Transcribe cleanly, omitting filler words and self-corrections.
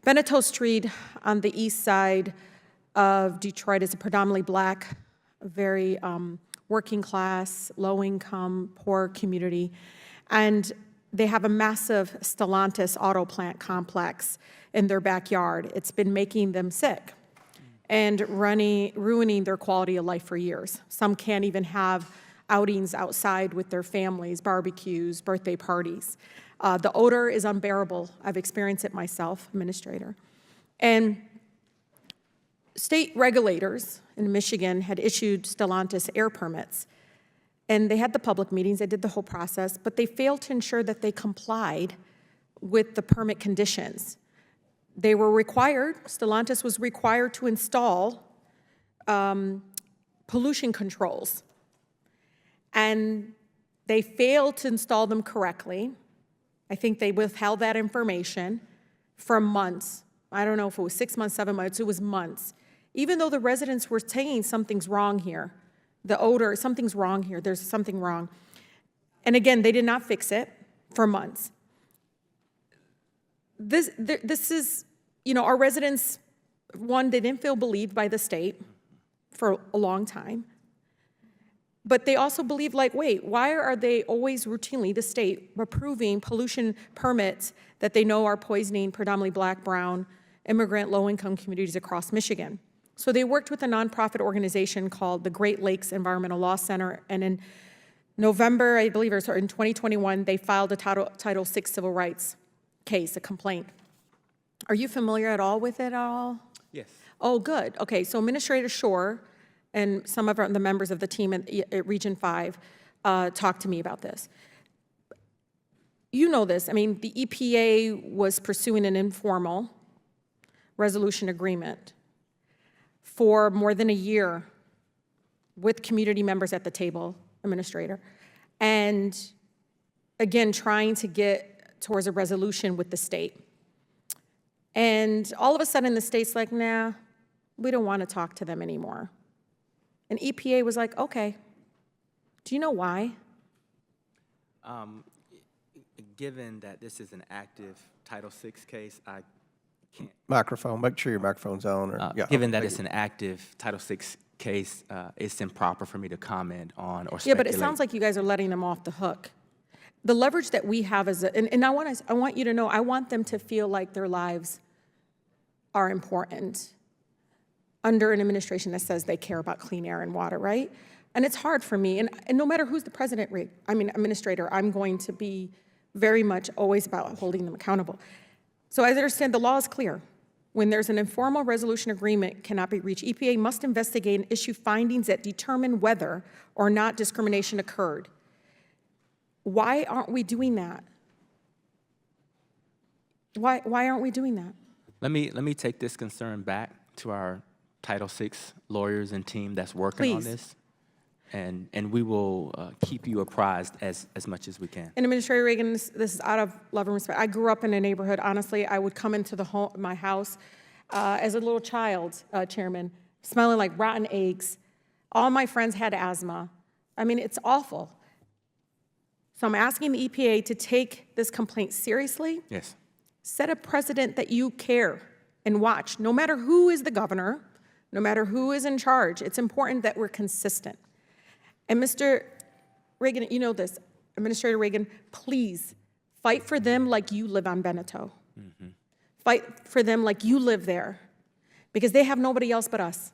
Beneteau Street on the east side of Detroit is a predominantly black, very working class, low income, poor community. And they have a massive Stellantis auto plant complex in their backyard. It's been making them sick and ruining their quality of life for years. Some can't even have outings outside with their families, barbecues, birthday parties. The odor is unbearable. I've experienced it myself, administrator. And state regulators in Michigan had issued Stellantis air permits. And they had the public meetings, they did the whole process, but they failed to ensure that they complied with the permit conditions. They were required, Stellantis was required to install pollution controls. And they failed to install them correctly. I think they withheld that information for months. I don't know if it was 6 months, 7 months, it was months. Even though the residents were saying something's wrong here, the odor, something's wrong here, there's something wrong. And again, they did not fix it for months. This is, you know, our residents, one, they didn't feel believed by the state for a long time. But they also believed, like, wait, why are they always routinely, the state, approving pollution permits that they know are poisoning predominantly black, brown, immigrant, low-income communities across Michigan? So they worked with a nonprofit organization called the Great Lakes Environmental Law Center, and in November, I believe, or in 2021, they filed a Title VI civil rights case, a complaint. Are you familiar at all with it at all? Yes. Oh, good. Okay, so Administrator Shore and some of the members of the team at Region 5 talked to me about this. You know this. I mean, the EPA was pursuing an informal resolution agreement for more than a year with community members at the table, Administrator, and again, trying to get towards a resolution with the state. And all of a sudden, the state's like, nah, we don't want to talk to them anymore. And EPA was like, okay. Do you know why? Given that this is an active Title VI case, I can't. Microphone, make sure your microphone's on. Yeah, given that it's an active Title VI case, it's improper for me to comment on or speculate. Yeah, but it sounds like you guys are letting them off the hook. The leverage that we have is, and I want you to know, I want them to feel like their lives are important under an administration that says they care about clean air and water, right? And it's hard for me, and no matter who's the president, administrator, I'm going to be very much always about holding them accountable. So as I understand, the law is clear. When there's an informal resolution agreement cannot be reached, EPA must investigate and issue findings that determine whether or not discrimination occurred. Why aren't we doing that? Why aren't we doing that? Let me take this concern back to our Title VI lawyers and team that's working on this, and we will keep you apprised as much as we can. And Administrator Reagan, this is out of love and respect. I grew up in a neighborhood, honestly, I would come into my house as a little child, Chairman, smelling like rotten eggs. All my friends had asthma. I mean, it's awful. So I'm asking the EPA to take this complaint seriously. Yes. Set a precedent that you care and watch. No matter who is the governor, no matter who is in charge, it's important that we're consistent. And Mr. Reagan, you know this, Administrator Reagan, please fight for them like you live on Beneteau. Mm-hmm. Fight for them like you live there, because they have nobody else but us.